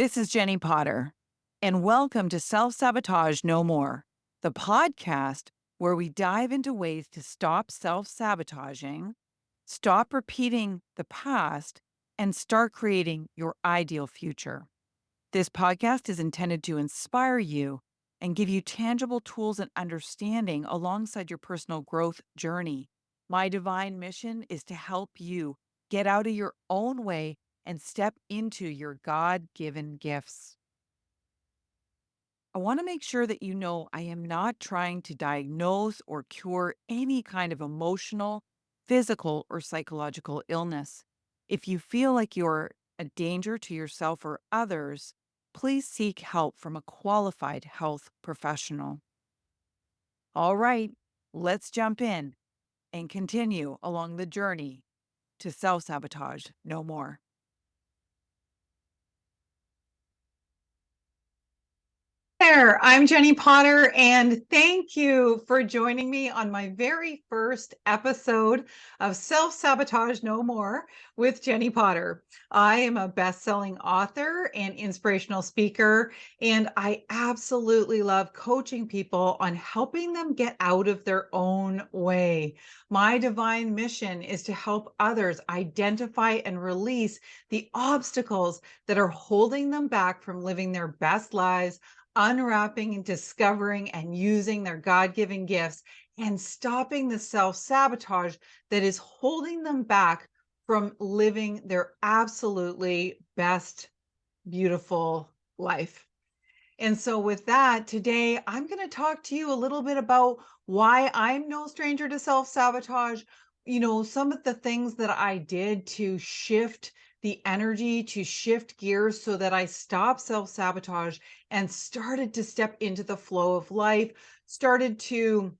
This is Jennie Potter, and welcome to Self-Sabotage No More, the podcast where we dive into ways to stop self-sabotaging, stop repeating the past, and start creating your ideal future. This podcast is intended to inspire you and give you tangible tools and understanding alongside your personal growth journey. My divine mission is to help you get out of your own way and step into your God-given gifts. I want to make sure that you know I am not trying to diagnose or cure any kind of emotional, physical, or psychological illness. If you feel like you're a danger to yourself or others, please seek help from a qualified health professional. All right, let's jump in and continue along the journey to self-sabotage no more. There, I'm Jennie Potter, and thank you for joining me on my very first episode of Self-Sabotage No More with Jennie Potter. I am a best-selling author and inspirational speaker, and I absolutely love coaching people on helping them get out of their own way. My divine mission is to help others identify and release the obstacles that are holding them back from living their best lives, unwrapping and discovering and using their God-given gifts, and stopping the self-sabotage that is holding them back from living their absolutely best, beautiful life. And so with that, today I'm going to talk to you a little bit about why I'm no stranger to self-sabotage, some of the things that I did to shift the energy, to shift gears so that I stopped self-sabotage and started to step into the flow of life, started to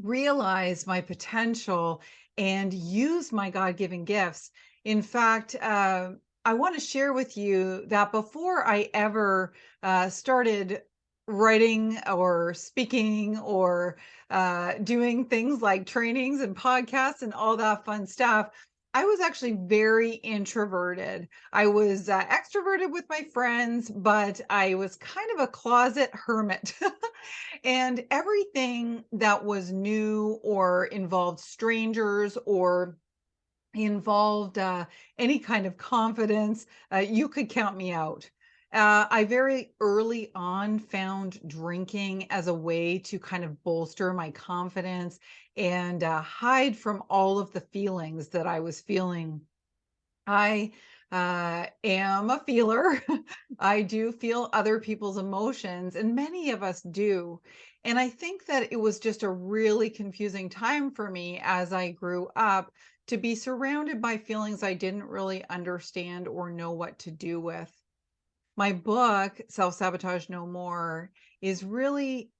realize my potential and use my God-given gifts. In fact, I want to share with you that before I ever started writing or speaking or doing things like trainings and podcasts and all that fun stuff, I was actually very introverted. I was extroverted with my friends, but I was kind of a closet hermit. And everything that was new or involved strangers or involved any kind of confidence, you could count me out. I very early on found drinking as a way to kind of bolster my confidence and hide from all of the feelings that I was feeling. I am a feeler. I do feel other people's emotions, and many of us do. And I think that it was just a really confusing time for me as I grew up to be surrounded by feelings I didn't really understand or know what to do with. My book, Self-Sabotage No More, is really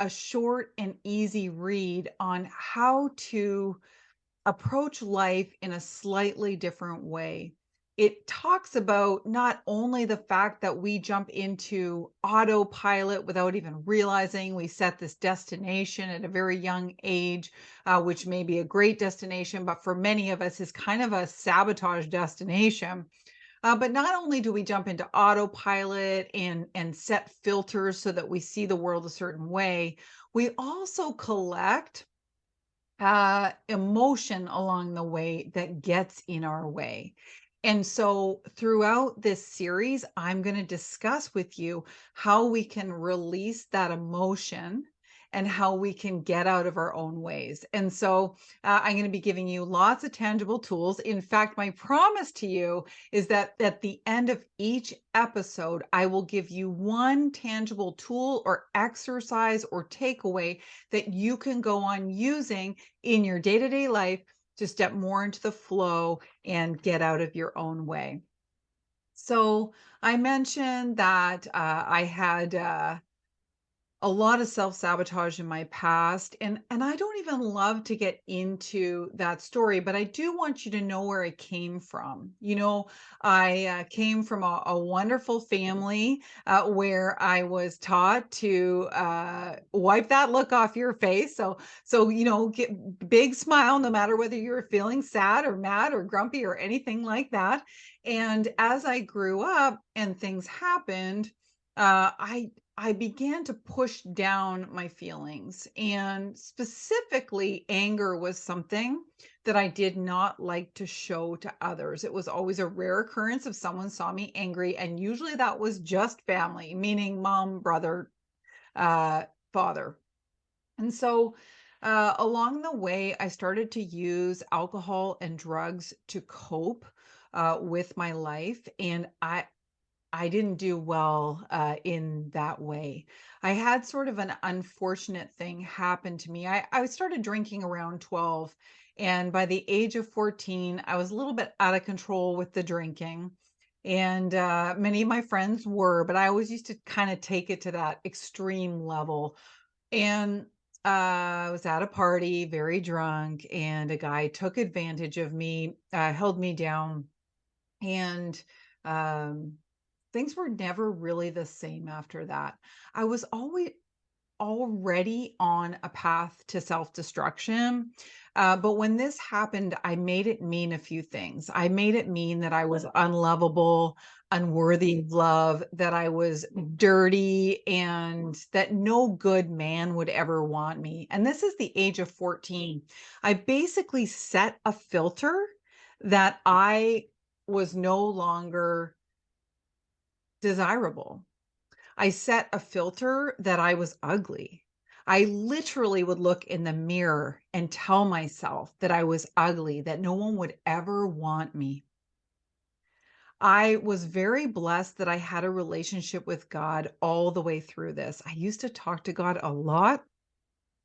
a short and easy read on how to approach life in a slightly different way. It talks about not only the fact that we jump into autopilot without even realizing we set this destination at a very young age, which may be a great destination, but for many of us is kind of a sabotage destination. But not only do we jump into autopilot and set filters so that we see the world a certain way, we also collect emotion along the way that gets in our way. And so throughout this series, I'm going to discuss with you how we can release that emotion and how we can get out of our own ways. And so I'm going to be giving you lots of tangible tools. In fact, my promise to you is that at the end of each episode, I will give you one tangible tool or exercise or takeaway that you can go on using in your day-to-day life to step more into the flow and get out of your own way. So I mentioned that I had a lot of self-sabotage in my past, and I don't even love to get into that story, but I do want you to know where I came from. I came from a wonderful family, where I was taught to, wipe that look off your face. So get big smile no matter whether you're feeling sad or mad or grumpy or anything like that. And as I grew up and things happened, I began to push down my feelings, and specifically anger was something that I did not like to show to others. It was always a rare occurrence if someone saw me angry, and usually that was just family, meaning mom, brother, uh, father. And so along the way, I started to use alcohol and drugs to cope with my life, and I didn't do well in that way. I had sort of an unfortunate thing happen to me. I started drinking around 12, and by the age of 14, I was a little bit out of control with the drinking. And many of my friends were, but I always used to kind of take it to that extreme level. And I was at a party, very drunk, and a guy took advantage of me, held me down, and um, things were never really the same after that. I was always already on a path to self-destruction. But when this happened, I made it mean a few things. I made it mean that I was unlovable, unworthy of love, that I was dirty, and that no good man would ever want me. And this is the age of 14. I basically set a filter that I was no longer desirable. I set a filter that I was ugly. I literally would look in the mirror and tell myself that I was ugly, that no one would ever want me. I was very blessed that I had a relationship with God all the way through this. I used to talk to God a lot.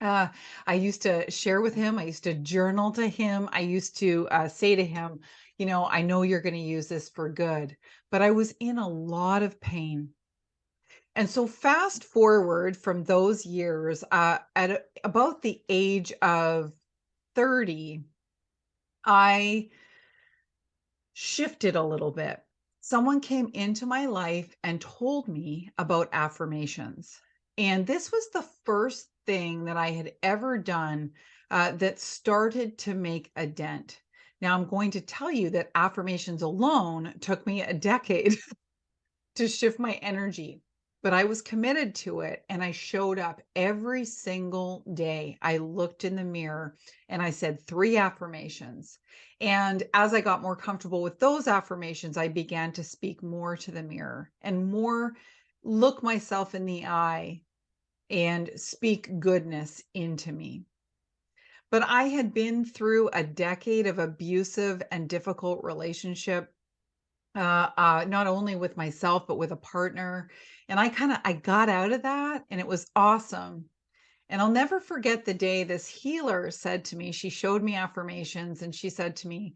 Uh, I used to share with him. I used to journal to him. I used to say to him, I know you're going to use this for good. But I was in a lot of pain. And so fast forward from those years, about the age of 30, I shifted a little bit. Someone came into my life and told me about affirmations. And this was the first thing that I had ever done that started to make a dent. Now, I'm going to tell you that affirmations alone took me a decade to shift my energy. But I was committed to it, and I showed up every single day. I looked in the mirror and I said 3 affirmations. And as I got more comfortable with those affirmations, I began to speak more to the mirror and more look myself in the eye and speak goodness into me. But I had been through a decade of abusive and difficult relationship, not only with myself, but with a partner. And I got out of that, and it was awesome. And I'll never forget the day this healer said to me, she showed me affirmations and she said to me,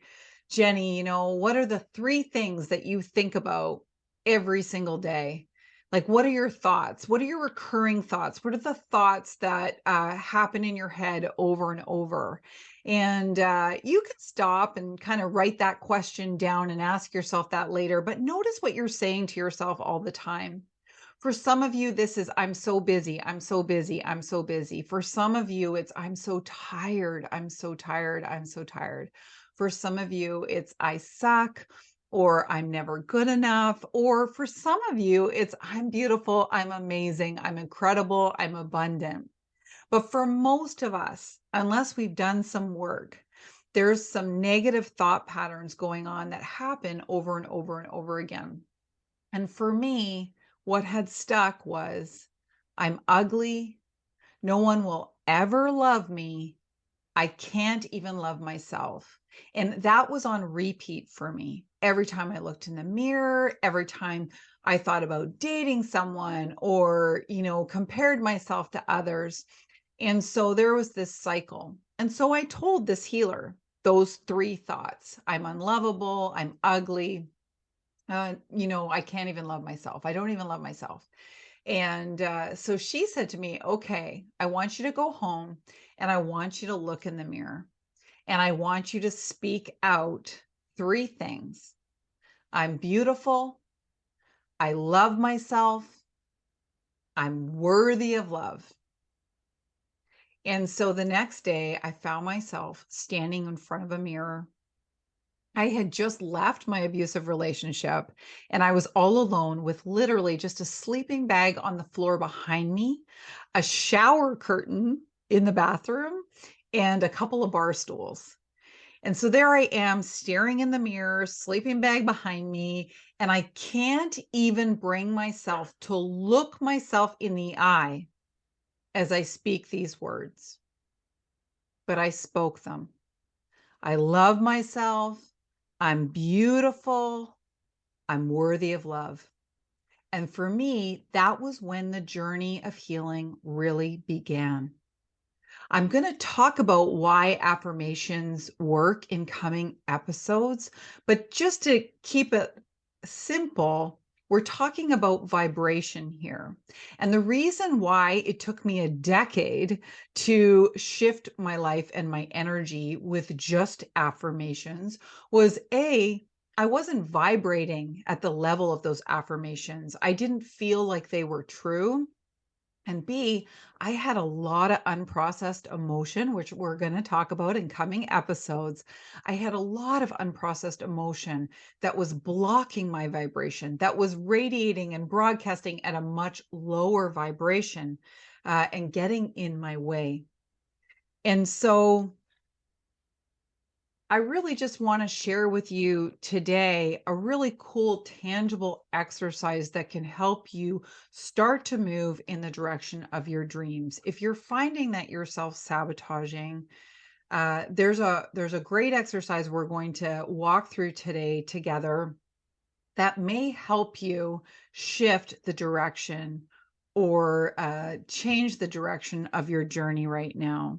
Jenny, what are the 3 things that you think about every single day? Like, what are your thoughts? What are your recurring thoughts? What are the thoughts that happen in your head over and over? And you can stop and kind of write that question down and ask yourself that later. But notice what you're saying to yourself all the time. For some of you, this is, I'm so busy. I'm so busy. I'm so busy. For some of you, it's, I'm so tired. I'm so tired. I'm so tired. For some of you, it's, I suck, or I'm never good enough. Or for some of you, it's, I'm beautiful. I'm amazing. I'm incredible. I'm abundant. But for most of us, unless we've done some work, there's some negative thought patterns going on that happen over and over and over again. And for me, what had stuck was, I'm ugly. No one will ever love me. I can't even love myself. And that was on repeat for me. Every time I looked in the mirror, every time I thought about dating someone or, compared myself to others. And so there was this cycle. And so I told this healer those 3 thoughts. I'm unlovable. I'm ugly. I can't even love myself. I don't even love myself. And so she said to me, okay, I want you to go home and I want you to look in the mirror and I want you to speak out three things. I'm beautiful. I love myself. I'm worthy of love. And so the next day, I found myself standing in front of a mirror. I had just left my abusive relationship and I was all alone with literally just a sleeping bag on the floor behind me, a shower curtain in the bathroom, and a couple of bar stools. And so there I am staring in the mirror, sleeping bag behind me, and I can't even bring myself to look myself in the eye as I speak these words, but I spoke them. I love myself. I'm beautiful. I'm worthy of love. And for me, that was when the journey of healing really began. I'm going to talk about why affirmations work in coming episodes, but just to keep it simple, we're talking about vibration here. And the reason why it took me a decade to shift my life and my energy with just affirmations was I wasn't vibrating at the level of those affirmations. I didn't feel like they were true. And B, I had a lot of unprocessed emotion, which we're going to talk about in coming episodes. I had a lot of unprocessed emotion that was blocking my vibration, that was radiating and broadcasting at a much lower vibration and getting in my way. And so I really just want to share with you today a really cool, tangible exercise that can help you start to move in the direction of your dreams. If you're finding that you're self-sabotaging, there's a great exercise we're going to walk through today together that may help you shift the direction or change the direction of your journey right now.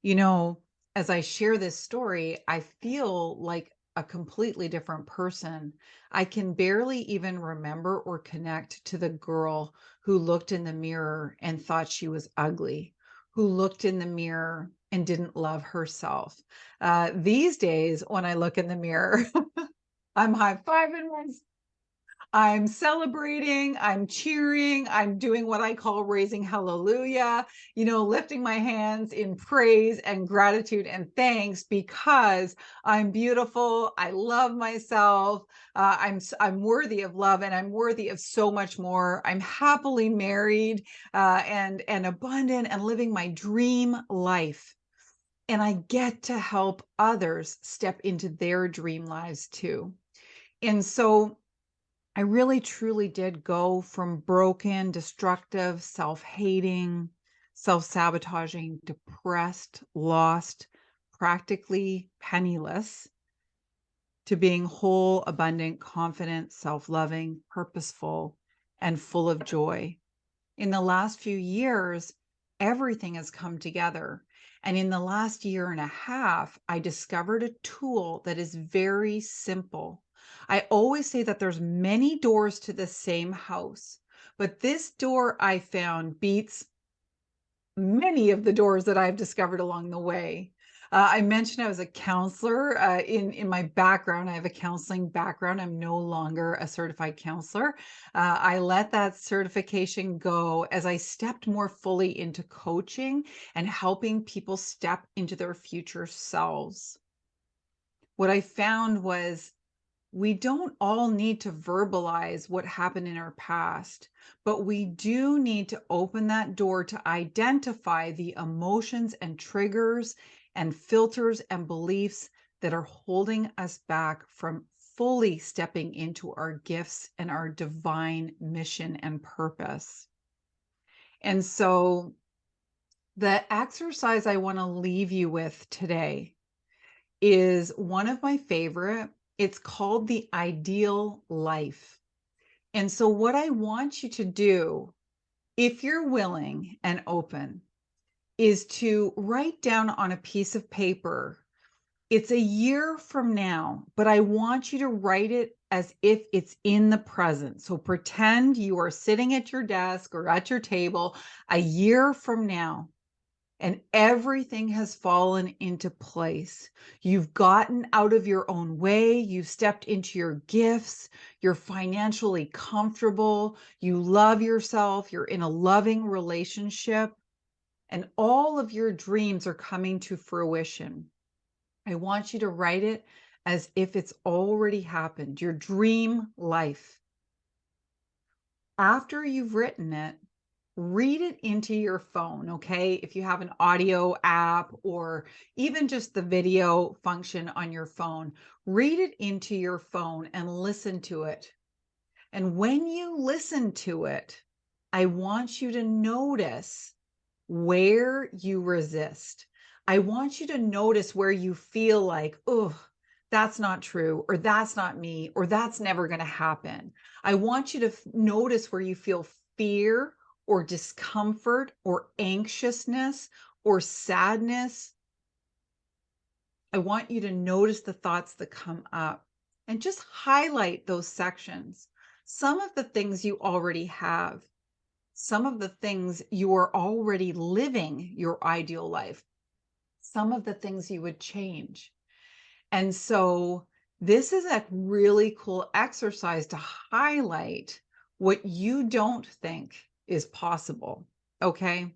You know, as I share this story, I feel like a completely different person. I can barely even remember or connect to the girl who looked in the mirror and thought she was ugly, who looked in the mirror and didn't love herself. These days, when I look in the mirror, I'm high-fiving myself. I'm celebrating, I'm cheering, I'm doing what I call raising hallelujah, lifting my hands in praise and gratitude and thanks because I'm beautiful, I love myself, I'm worthy of love and I'm worthy of so much more. I'm happily married and abundant and living my dream life. And I get to help others step into their dream lives too. And so I really truly did go from broken, destructive, self-hating, self-sabotaging, depressed, lost, practically penniless to being whole, abundant, confident, self-loving, purposeful, and full of joy. In the last few years, everything has come together. And in the last year and a half, I discovered a tool that is very simple. I always say that there's many doors to the same house, but this door I found beats many of the doors that I've discovered along the way. I mentioned I was a counselor in my background. I have a counseling background. I'm no longer a certified counselor. I let that certification go as I stepped more fully into coaching and helping people step into their future selves. What I found was we don't all need to verbalize what happened in our past, but we do need to open that door to identify the emotions and triggers and filters and beliefs that are holding us back from fully stepping into our gifts and our divine mission and purpose. And so the exercise I want to leave you with today is one of my favorite. It's called the ideal life. And so what I want you to do, if you're willing and open, is to write down on a piece of paper It's a year from now, but I want you to write it as if it's in the present. So pretend you are sitting at your desk or at your table a year from now and everything has fallen into place. You've gotten out of your own way. You've stepped into your gifts. You're financially comfortable. You love yourself. You're in a loving relationship, and all of your dreams are coming to fruition. I want you to write it as if it's already happened, your dream life. After you've written it, read it into your phone, okay? If you have an audio app or even just the video function on your phone, read it into your phone and listen to it. And when you listen to it, I want you to notice where you resist. I want you to notice where you feel like, oh, that's not true, or that's not me, or that's never going to happen. I want you to notice where you feel fear or discomfort or anxiousness or sadness. I want you to notice the thoughts that come up and just highlight those sections. Some of the things you already have, some of the things you are already living your ideal life, some of the things you would change. And so this is a really cool exercise to highlight what you don't think is possible. Okay.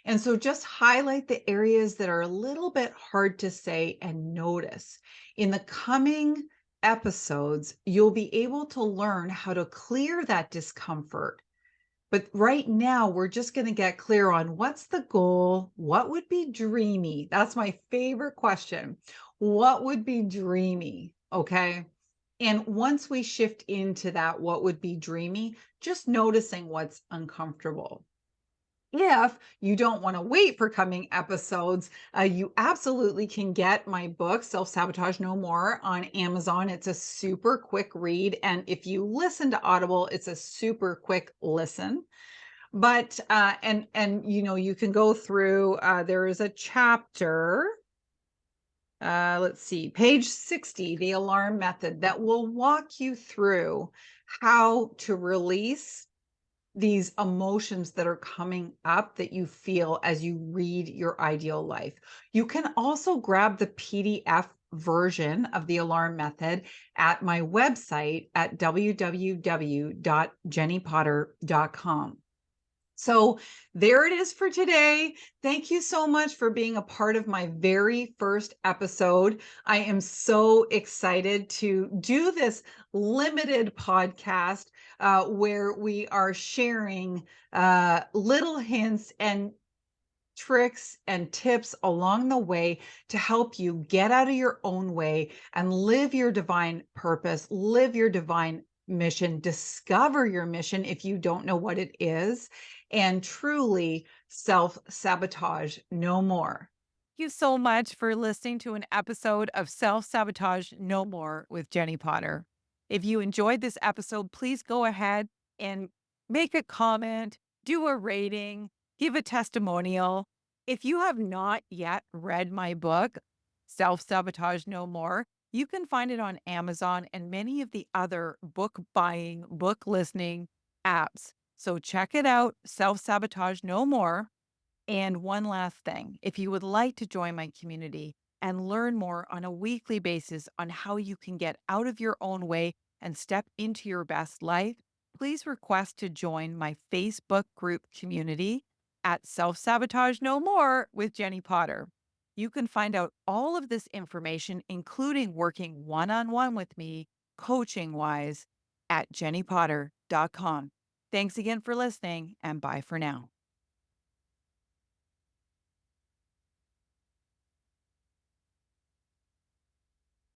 And so just highlight the areas that are a little bit hard to say and notice. In the coming episodes, you'll be able to learn how to clear that discomfort. But right now, we're just going to get clear on what's the goal? What would be dreamy? That's my favorite question. What would be dreamy? Okay. And once we shift into that, what would be dreamy? Just noticing what's uncomfortable. If you don't want to wait for coming episodes, you absolutely can get my book, Self-Sabotage No More, on Amazon. It's a super quick read. And if you listen to Audible, it's a super quick listen. But you can go through, there is a chapter, let's see, page 60, the alarm method, that will walk you through how to release these emotions that are coming up that you feel as you read your ideal life. You can also grab the PDF version of the alarm method at my website at www.jenniepotter.com. So there it is for today. Thank you so much for being a part of my very first episode. I am so excited to do this limited podcast where we are sharing little hints and tricks and tips along the way to help you get out of your own way and live your divine purpose, live your divine mission, discover your mission if you don't know what it is, and truly self-sabotage no more. Thank you so much for listening to an episode of Self Sabotage No More with Jennie Potter. If you enjoyed this episode, please go ahead and make a comment, do a rating, give a testimonial. If you have not yet read my book, Self Sabotage No More, you can find it on Amazon and many of the other book buying, book listening apps. So check it out, Self Sabotage No More. And one last thing, if you would like to join my community and learn more on a weekly basis on how you can get out of your own way and step into your best life, please request to join my Facebook group community at Self Sabotage No More with Jennie Potter. You can find out all of this information, including working one on one with me, coaching wise, at jenniepotter.com. Thanks again for listening, and bye for now.